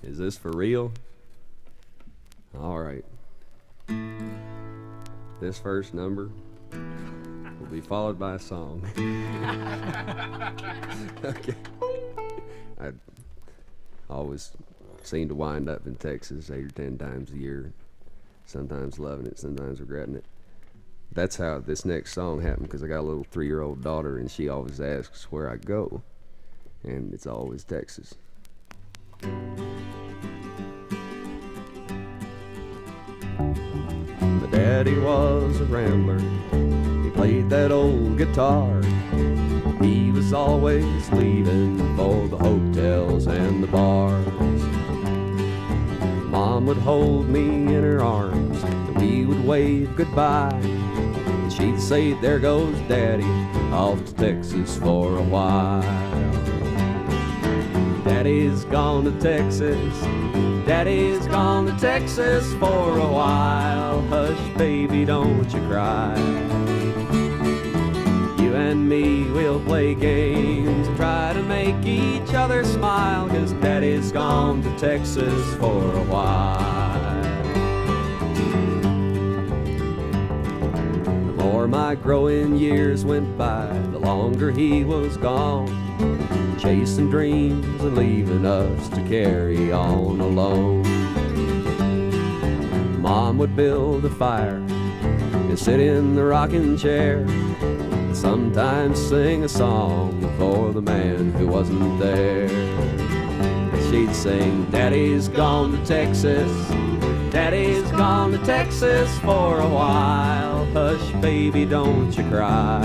Is this for real? All right. This first number will be followed by a song. Okay. I always seem to wind up in Texas 8 or 10 times a year, sometimes loving it, sometimes regretting it. That's how this next song happened, because I got a little 3-year-old daughter, and she always asks where I go, and it's always Texas. My daddy was a rambler. He played that old guitar. He was always leaving for the hotels and the bars. Mom would hold me in her arms, and we would wave goodbye. And she'd say, there goes Daddy, off to Texas for a while. Daddy's gone to Texas. Daddy's gone to Texas for a while. Hush, baby, don't you cry. You and me, we'll play games and try to make each other smile, 'cause Daddy's gone to Texas for a while. The more my growing years went by, the longer he was gone, chasing dreams and leaving us to carry on alone. Mom would build a fire and sit in the rocking chair, and sometimes sing a song for the man who wasn't there. She'd sing, Daddy's gone to Texas, Daddy's gone to Texas for a while. Hush, baby, don't you cry.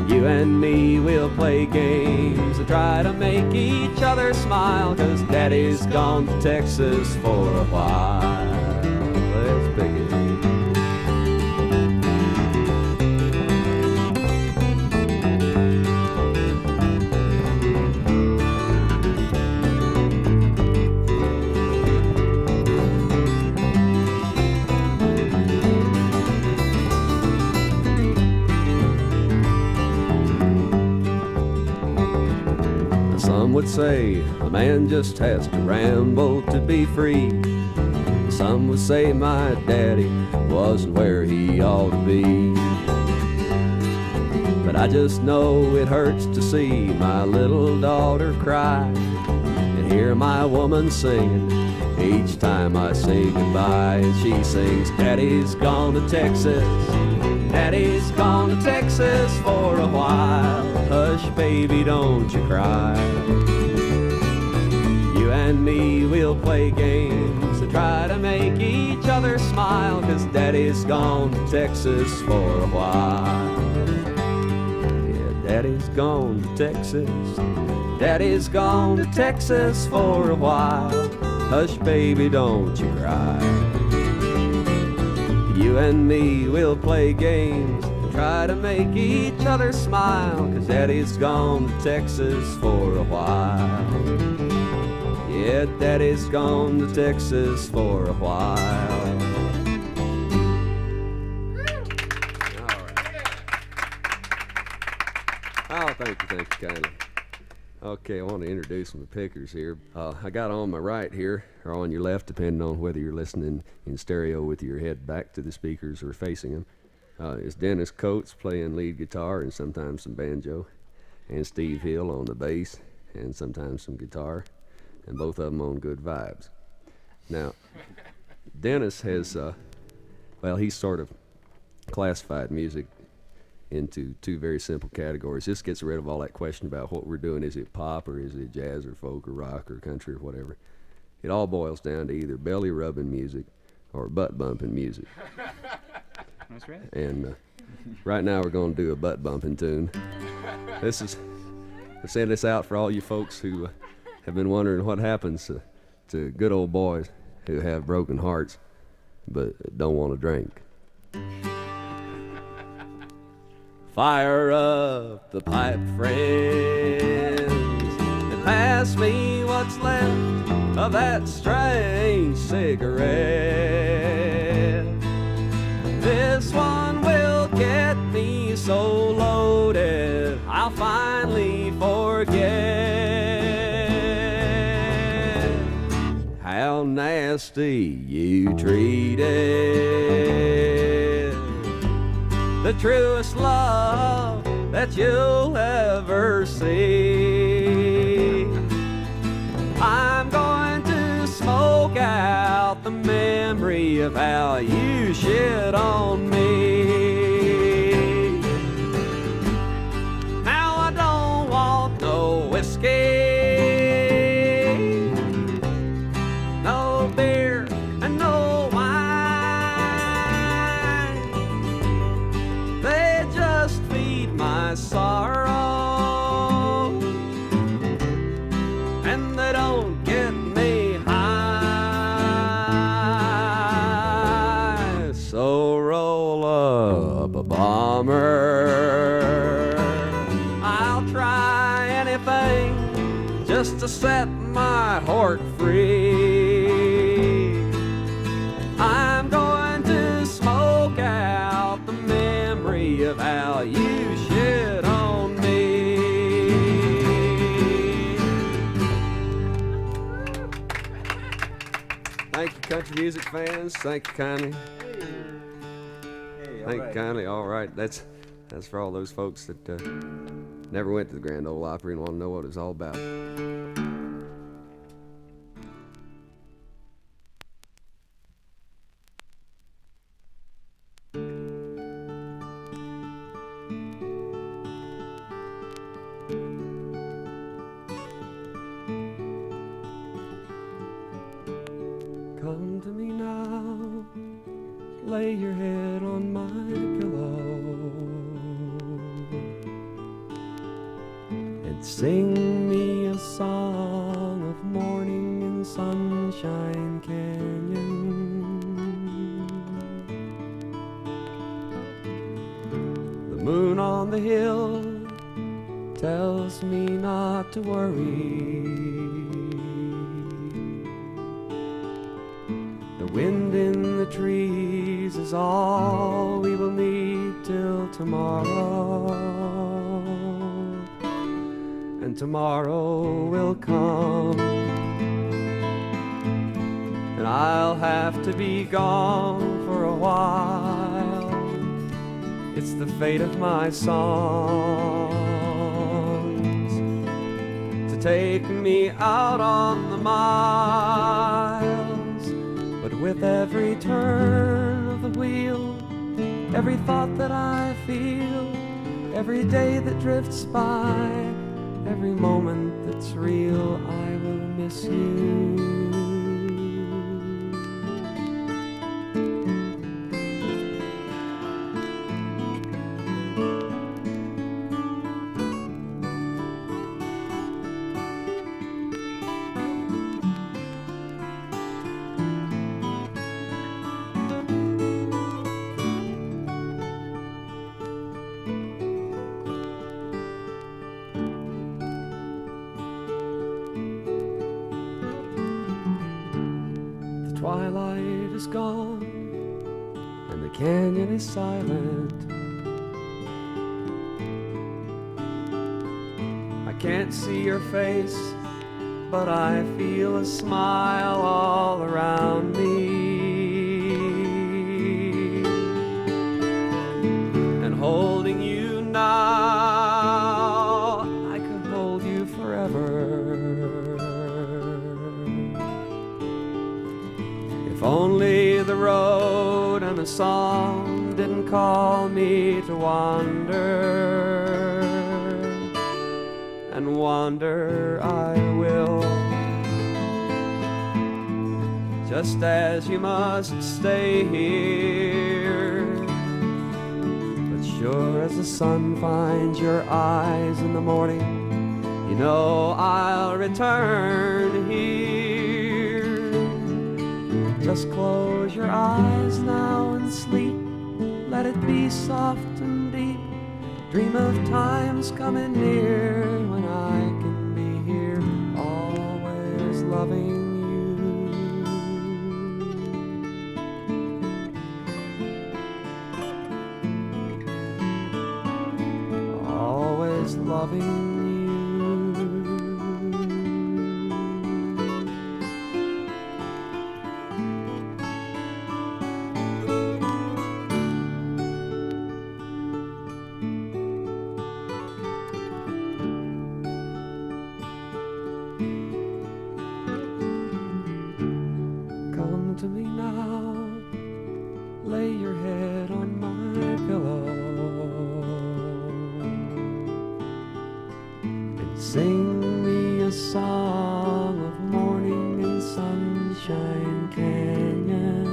You and me, we'll play games and try to make each other smile, 'cause Daddy's gone to Texas for a while. Let's pick it. Some would say a man just has to ramble to be free. Some would say my daddy wasn't where he ought to be. But I just know it hurts to see my little daughter cry, and hear my woman singing each time I say goodbye. And she sings, Daddy's gone to Texas, Daddy's gone to Texas for a while. Hush, baby, don't you cry. You and me, we'll play games and try to make each other smile, 'cause Daddy's gone to Texas for a while. Yeah, Daddy's gone to Texas, Daddy's gone to Texas for a while. Hush, baby, don't you cry. You and me, we'll play games and try to make each other smile, 'cause Daddy's gone to Texas for a while. Yeah, Daddy's gone to Texas for a while. All right. Oh, thank you kindly. Okay, I want to introduce some of the pickers here. I got on my right here, or on your left, depending on whether you're listening in stereo with your head back to the speakers or facing them. Is Dennis Coates playing lead guitar and sometimes some banjo, and Steve Hill on the bass and sometimes some guitar, and both of them on Good Vibes. Now, Dennis has, he's sort of classified music into two very simple categories. This gets rid of all that question about what we're doing. Is it pop, or is it jazz, or folk, or rock, or country, or whatever? It all boils down to either belly rubbing music or butt bumping music. That's right. And right now we're going to do a butt bumping tune. I send this out for all you folks who have been wondering what happens to good old boys who have broken hearts but don't want to drink. Fire up the pipe, friends, and pass me what's left of that strange cigarette. This one will get me so loaded I'll finally forget. nasty you treated. The truest love that you'll ever see. I'm going to smoke out the memory of how you shit on me. Now I don't want no whiskey, no beer, and no wine. They just feed my sorrow, and they don't get me high. So roll up a bomber. I'll try anything just to set my heart free. I'm going to smoke out the memory of how you shit on me. Thank you, country music fans. Thank you kindly. Thank you kindly. All right, that's for all those folks that never went to the Grand Ole Opry and want to know what it's all about. Come to me now, lay your head on my pillow, and sing me a song of morning in Sunshine Canyon. The moon on the hill tells me not to worry. The wind in the trees is all we will need till tomorrow. And tomorrow will come, and I'll have to be gone for a while. It's the fate of my songs to take me out on the miles. But with every turn of the wheel, every thought that I feel, every day that drifts by, every moment that's real, I will miss you. Twilight is gone, and the canyon is silent. I can't see your face, but I feel a smile all around me. And holding you now, I could hold you forever. If only the road and the song didn't call me to wander, and wander I will, just as you must stay here. But sure as the sun finds your eyes in the morning, you know I'll return here. Just close your eyes now and sleep. Let it be soft and deep. Dream of times coming near when I can be here, always loving you. Always loving you. Sing me a song of morning in Sunshine Canyon.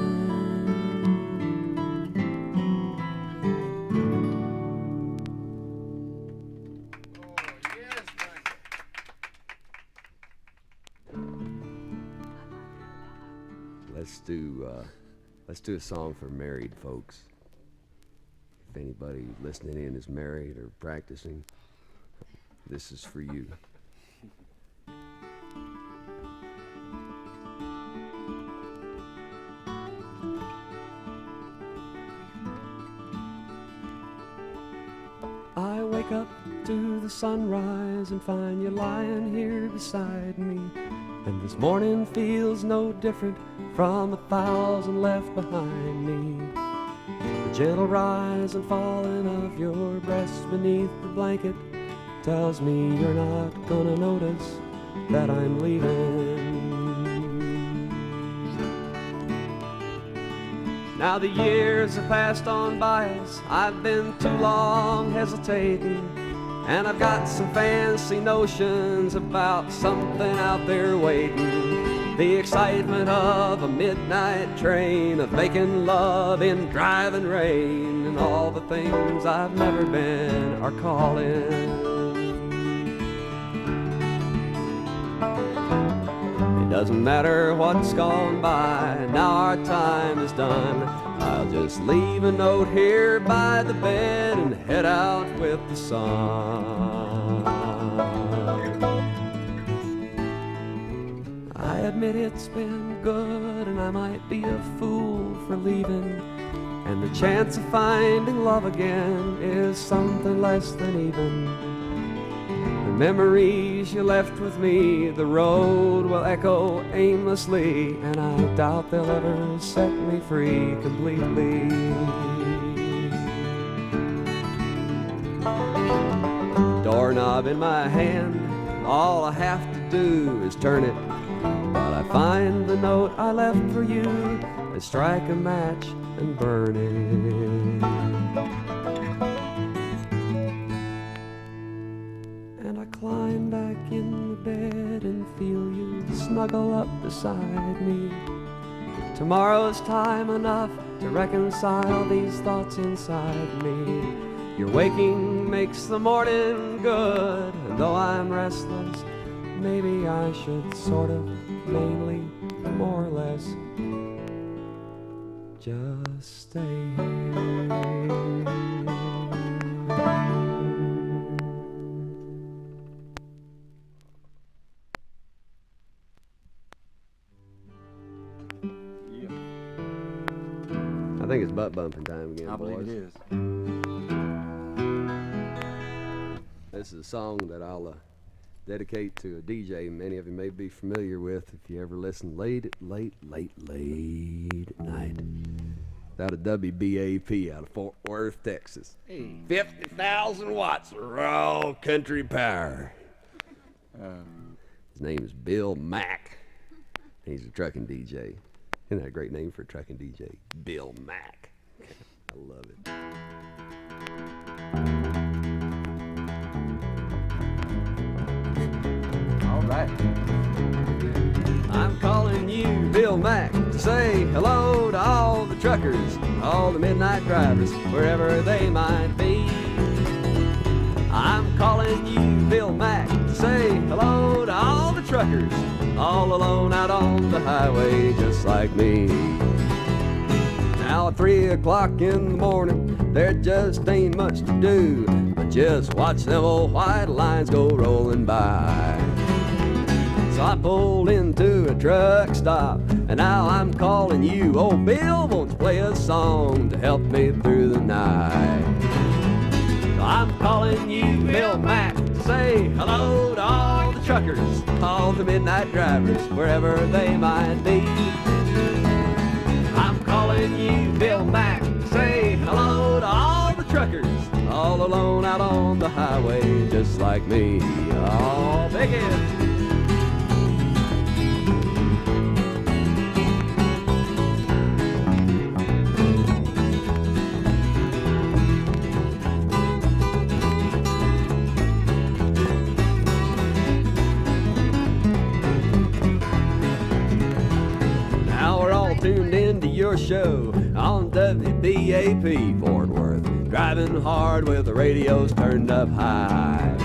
Let's do a song for married folks. If anybody listening in is married or practicing, this is for you. I wake up to the sunrise and find you lying here beside me. And this morning feels no different from 1,000 left behind me. The gentle rise and falling of your breast beneath the blanket tells me you're not gonna notice that I'm leaving. Now the years have passed on by us, I've been too long hesitating. And I've got some fancy notions about something out there waiting. The excitement of a midnight train, of making love in driving rain, and all the things I've never been are calling. It doesn't matter what's gone by, now our time is done. I'll just leave a note here by the bed and head out with the sun. I admit it's been good and I might be a fool for leaving, and the chance of finding love again is something less than even. The memories you left with me, the road will echo aimlessly, and I doubt they'll ever set me free completely. Doorknob in my hand, all I have to do is turn it. But I find the note I left for you and strike a match and burn it. Climb back in the bed and feel you snuggle up beside me. Tomorrow's time enough to reconcile these thoughts inside me. Your waking makes the morning good, and though I'm restless, maybe I should sort of, mainly, more or less, just stay here. I think it's butt bumping time again, I boys. believe it is. This is a song that I'll dedicate to a DJ many of you may be familiar with if you ever listen late at night. Out of WBAP out of Fort Worth, Texas. Hey. 50,000 watts of raw country power. His name is Bill Mack. He's a trucking DJ. Isn't that a great name for a trucking DJ? Bill Mack. I love it. All right. I'm calling you, Bill Mack, to say hello to all the truckers, all the midnight drivers, wherever they might be. I'm calling you, Bill Mack, to say hello to all the truckers, all alone out on the highway just like me. Now at 3 o'clock in the morning, there just ain't much to do, but just watch them old white lines go rolling by. So I pulled into a truck stop, and now I'm calling you, oh Bill, won't you play a song to help me through the night? So I'm calling you, Bill Mack, to say hello to all the truckers, all the midnight drivers, wherever they might be. I'm calling you, Bill Mack, to say hello to all the truckers, all alone out on the highway just like me. Oh, big hit. show on WBAP Fort Worth. Driving hard with the radios turned up high.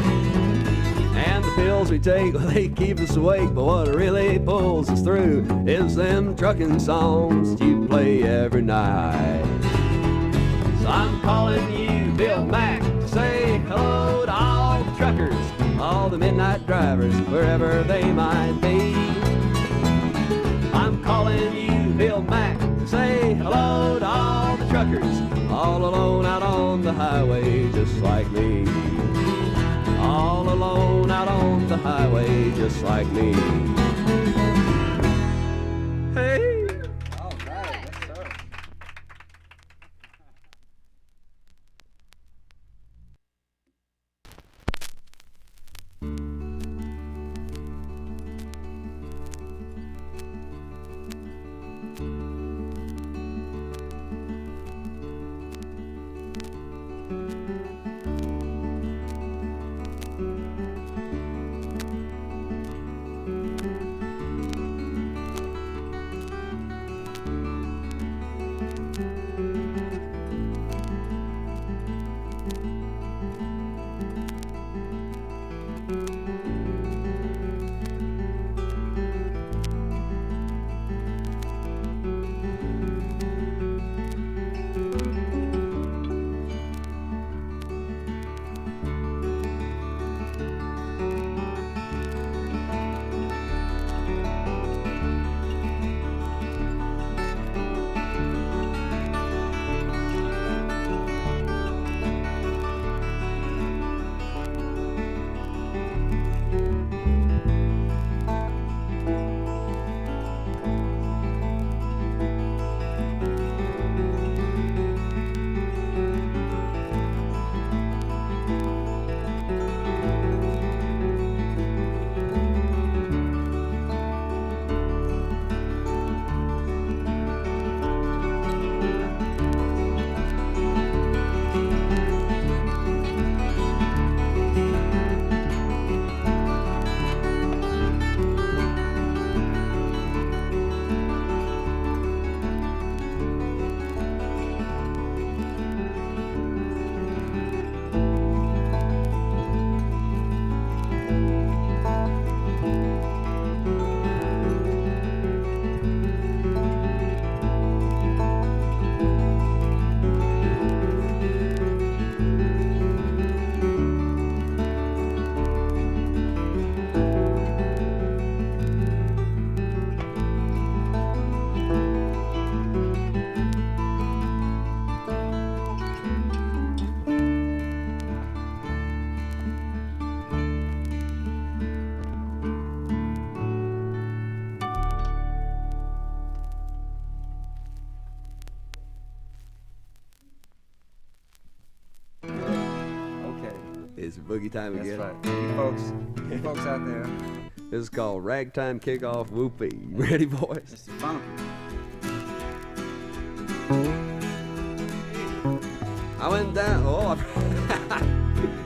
And the pills we take, well, they keep us awake, but what really pulls us through is them trucking songs that you play every night. So I'm calling you, Bill Mack, to say hello to all the truckers, all the midnight drivers, wherever they might be. I'm calling you, Bill Mack, to say hello to all the truckers, all alone out on the highway just like me. All alone out on the highway just like me. Hey! All right, yes, sir. It's boogie time That's again. right. You folks out there. This is called Ragtime, Kickoff, Whoopee. You ready, boys? This is funky. I went down. Oh,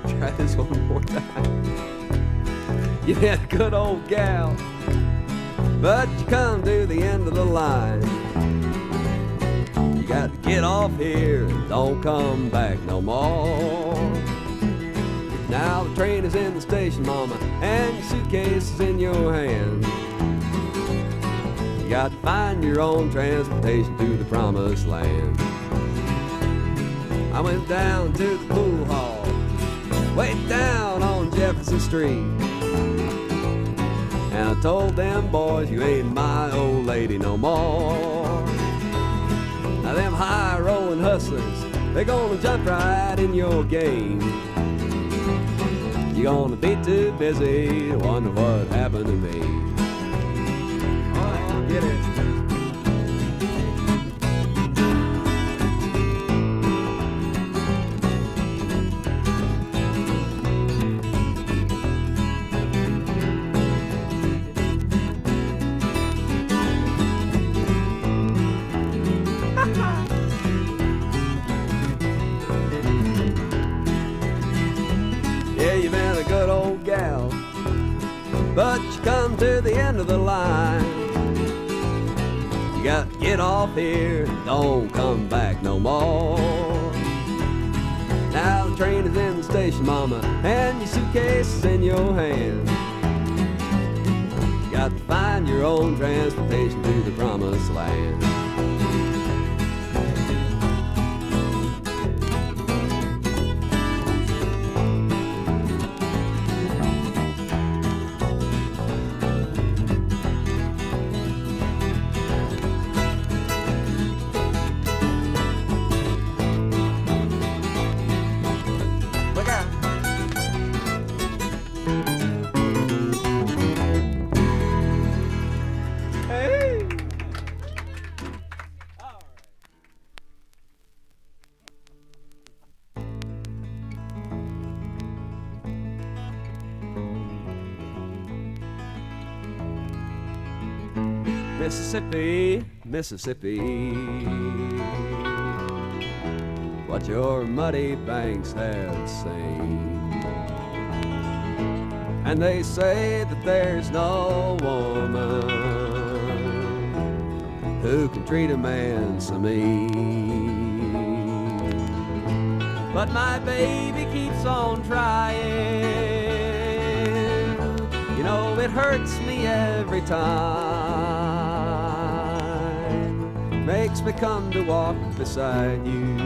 try this one more time. You had a good old gal, but you come to the end of the line. You got to get off here and don't come back no more. Now the train is in the station, mama, and your suitcase is in your hand. You got to find your own transportation to the promised land. I went down to the pool hall, way down on Jefferson Street, and I told them boys, you ain't my old lady no more. Now them high-rolling hustlers, they're gonna jump right in your game. You're gonna be too busy to wonder what happened to me. Oh, get it. Yeah, you've been a good old gal, but you come to the end of the line. You got to get off here and don't come back no more. Now the train is in the station, mama, and your suitcase is in your hand. You got to find your own transportation to the promised land. Mississippi, Mississippi, what your muddy banks have seen. And they say that there's no woman who can treat a man so mean. But my baby keeps on trying. You know it hurts me every time. Makes me come to walk beside you.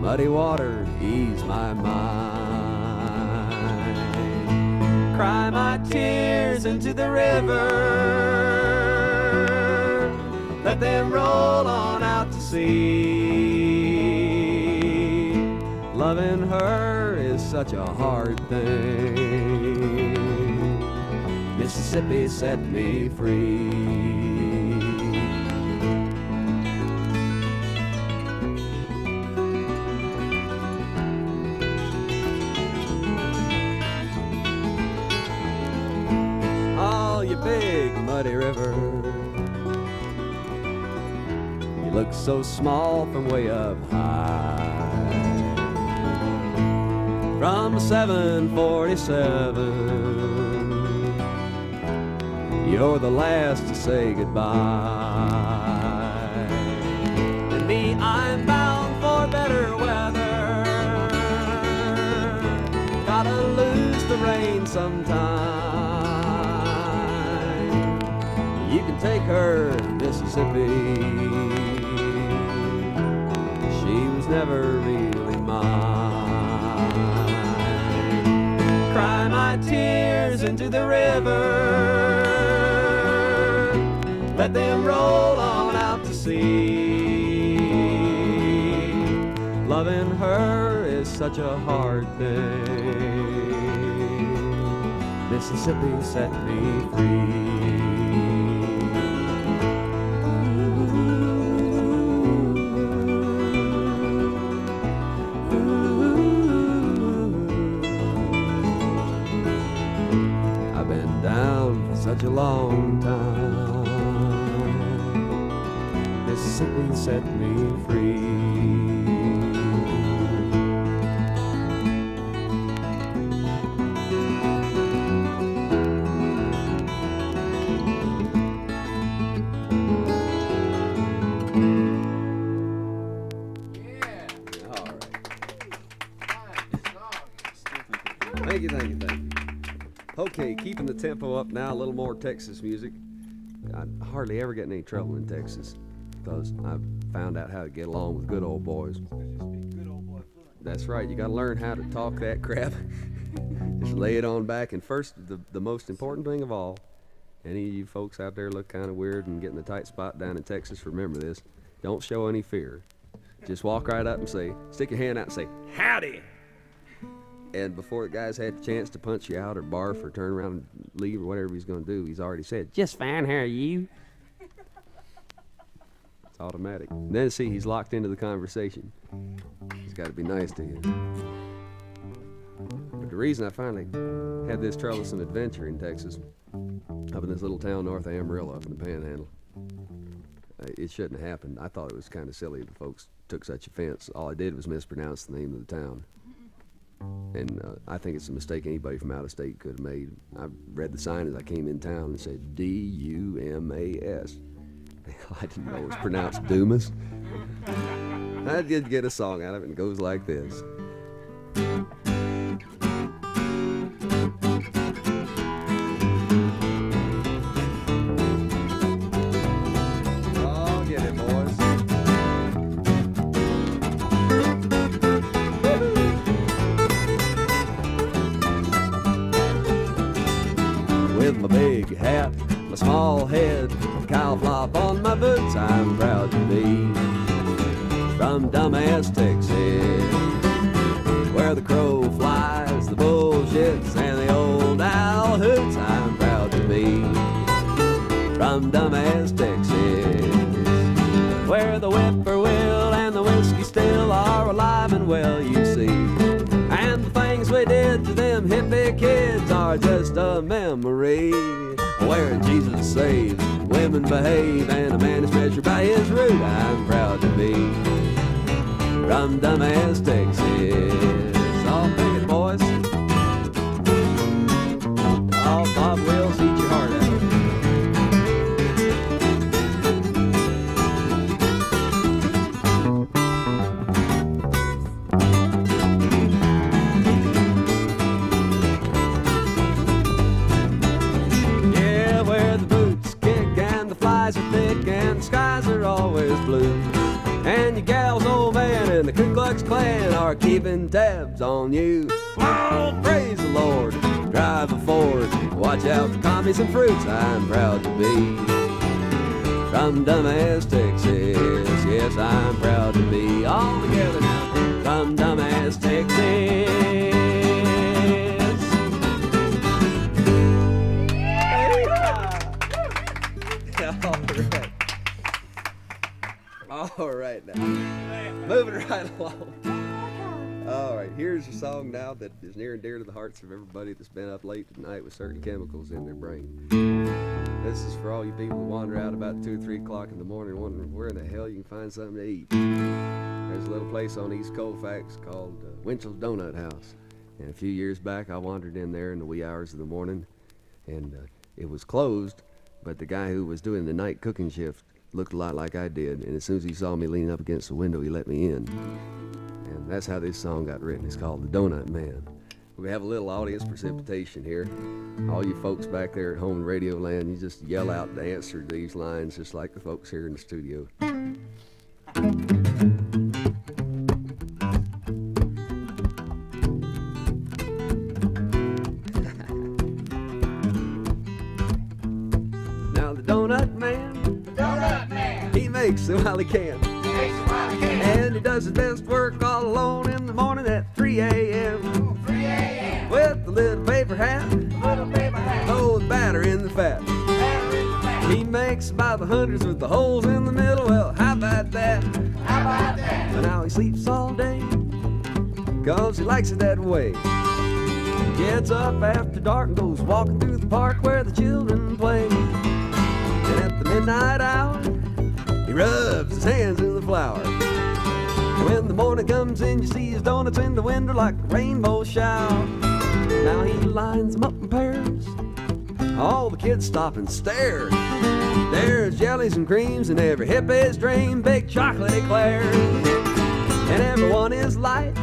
Muddy water, ease my mind. Cry my tears into the river. Let them roll on out to sea. Loving her is such a hard thing. Mississippi set me free. Big muddy river, you look so small from way up high. From 747, you're the last to say goodbye. And me, I'm bound for better weather. Gotta lose the rain sometime. You can take her to Mississippi. She was never really mine. Cry my tears into the river. Let them roll on out to sea. Loving her is such a hard thing. Mississippi set me free. Such a long time, Mississippi set me free. Yeah. All right. Thank you, thank you, thank you. Okay, keeping the tempo up now, a little more Texas music. I hardly ever get in any trouble in Texas because I've found out how to get along with good old boys. That's right, you got to learn how to talk that crap. Just lay it on back. And first, the most important thing of all, any of you folks out there look kind of weird and getting the tight spot down in Texas, remember this. Don't show any fear. Just walk right up and stick your hand out and say, howdy. And before the guy's had a chance to punch you out or barf or turn around and leave or whatever he's going to do, he's already said, just fine, how are you? It's automatic. And then see, he's locked into the conversation. He's got to be nice to you. But the reason I finally had this troublesome adventure in Texas, up in this little town north of Amarillo up in the Panhandle, it shouldn't have happened. I thought it was kind of silly the folks took such offense. All I did was mispronounce the name of the town. And I think it's a mistake anybody from out of state could have made. I read the sign as I came in town and said D-U-M-A-S. I didn't know it was pronounced Dumas. I did get a song out of it, and it goes like this. Oh, get it, boys. With my big hat, my small head, cow flop on my boots, I'm proud to be from dumbass Texas, where the crow flies, the bullshits, and the old owl hoots. I'm proud to be from dumbass Texas, where the whippoorwill and the whiskey still are alive and well, you see. And the things we did to them hippie kids are just a memory, where Jesus saves, women behave, and a man is measured by his root. I'm proud to be from dumbass Texas. Oh, pick it, boys. Oh, Bob Wills, eat your heart out. Yeah, where the boots kick and the flies are thick and the skies are always blue. And your gal's old man and the Ku Klux Klan are keeping tabs on you. Oh, praise the Lord, drive a Ford, watch out for commies and fruits. I'm proud to be from dumbass Texas. Yes, I'm proud to be all together now from dumbass Texas. All right now, moving right along. All right, here's a song now that is near and dear to the hearts of everybody that's been up late tonight with certain chemicals in their brain. This is for all you people who wander out about 2 or 3 o'clock in the morning wondering where in the hell you can find something to eat. There's a little place on East Colfax called Winchell's Donut House. And a few years back, I wandered in there in the wee hours of the morning, and it was closed, but the guy who was doing the night cooking shift looked a lot like I did, and as soon as he saw me leaning up against the window, he let me in. And that's how this song got written. It's called The Donut Man. We have a little audience precipitation here. All you folks back there at home in Radio Land, you just yell out the answer to these lines just like the folks here in the studio. Now the Donut Man, he makes it while he can. And he does his best work all alone in the morning at 3 a.m. With a little paper hat, oh, the batter in the fat. He makes by the hundreds with the holes in the middle. Well, how about that? But now he sleeps all day, 'cause he likes it that way. Gets up after dark and goes walking through the park where the children play. And at the midnight hour, he rubs his hands in the flour. When the morning comes in, you see his donuts in the window like a rainbow shower. Now he lines them up in pairs. All the kids stop and stare. There's jellies and creams in every hippie's dream, big chocolate eclairs. And everyone is light,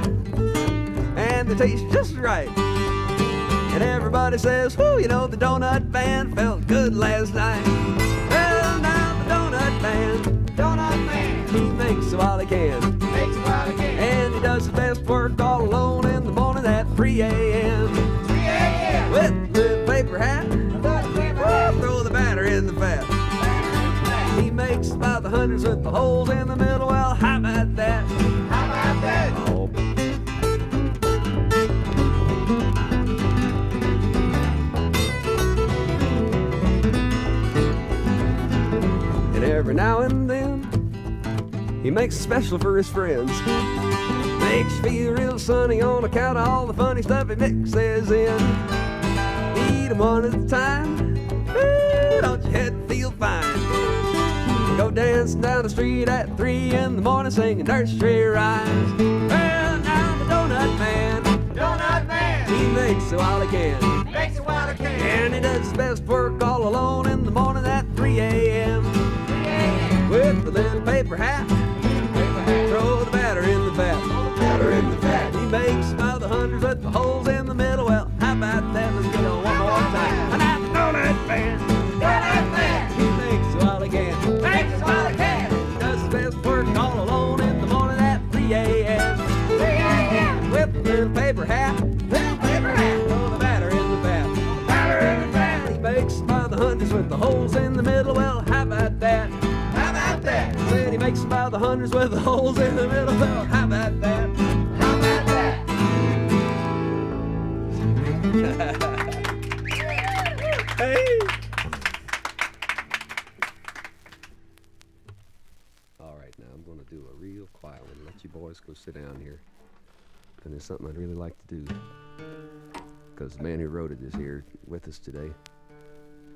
and they taste just right. And everybody says, whoo, you know, the Donut Man felt good last night. Well, now the Donut Man, he makes it while he can. And he does his best work all alone in the morning at 3 a.m. With the paper hat, throw the batter in the fat. He makes by the hundreds with the holes in the middle. Well, how about that? Oh. And every now and then, he makes it special for his friends. Makes you feel real sunny on account of all the funny stuff he mixes in. Eat 'em one at a time. Ooh, don't your head feel fine? Go dancing down the street at 3 in the morning singing nursery rhymes. Well, now the Donut Man, it while he can. Makes it while I can. And he does his best work all alone in the morning at 3 a.m. 3 a.m. With the little paper hat. Throw the batter in the vat. Batter in the vat. He makes by the hundreds with the holes in the middle. Well, how about that? Let's get on one more time. And I know that band. He makes it while he can. Makes it while I can. Does his best work all alone in the morning at 3 a.m. 3 a.m. With the little paper hat. Little paper hat. Throw the batter in the vat. Batter in the vat. He makes by the hundreds with the holes in the middle. Well, how about that? How about that? Said he makes by the hundreds with the holes in the middle. Well, how about that? How about that? Hey! All right, now I'm going to do a real quiet one. Let you boys go sit down here. And there's something I'd really like to do. Because the man who wrote it is here with us today.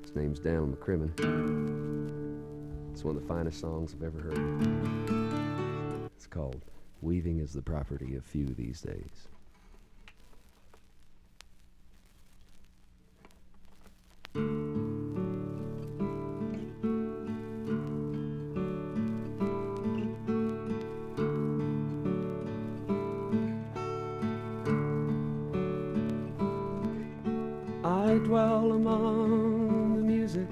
His name's Daniel McCrimmon. It's one of the finest songs I've ever heard. It's called Weaving is the Property of Few These Days. I dwell among the music,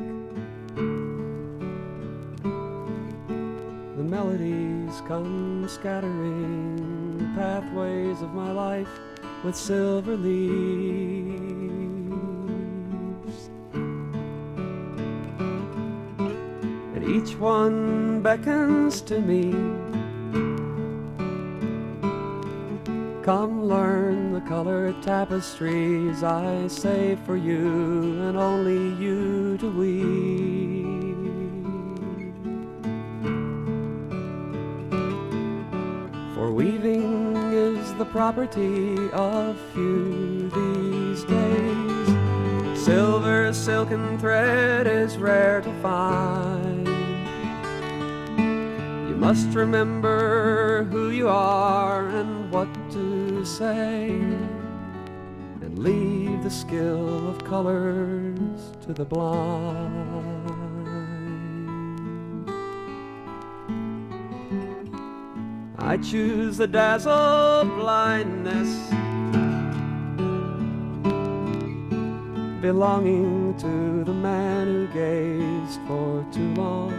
the melodies come scattering pathways of my life with silver leaves. And each one beckons to me, come learn the colored tapestries I save for you and only you to weave. For weaving is the property of few these days. Silver silken thread is rare to find. You must remember who you are and what to say, and leave the skill of colors to the blind. I choose the dazzle blindness belonging to the man who gazed for too long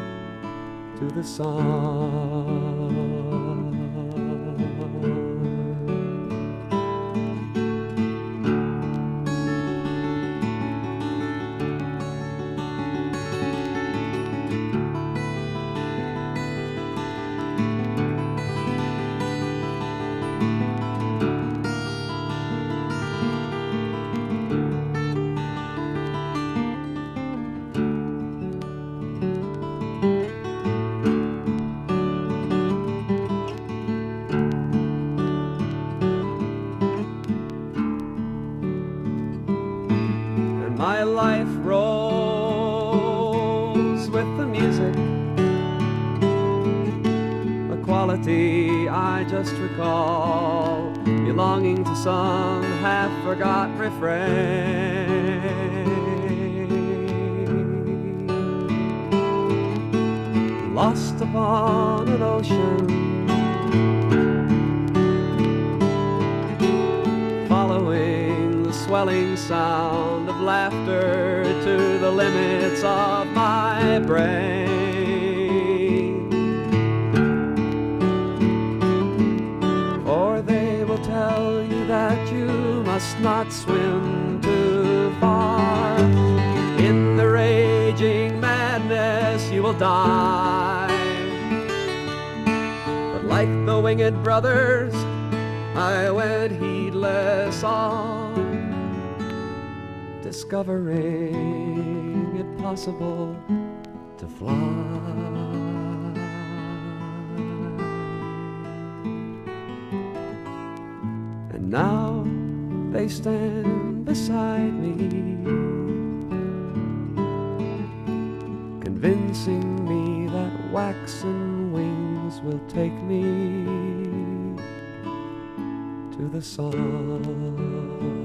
to the sun. My life rolls with the music, a quality I just recall, belonging to some half-forgot refrain. Lost upon an ocean, following the swelling sound of laughter to the limits of my brain. For they will tell you that you must not swim too far. In the raging madness you will die. But like the winged brothers, I went heedless on, discovering it possible to fly. And now they stand beside me, convincing me that waxen wings will take me to the sun.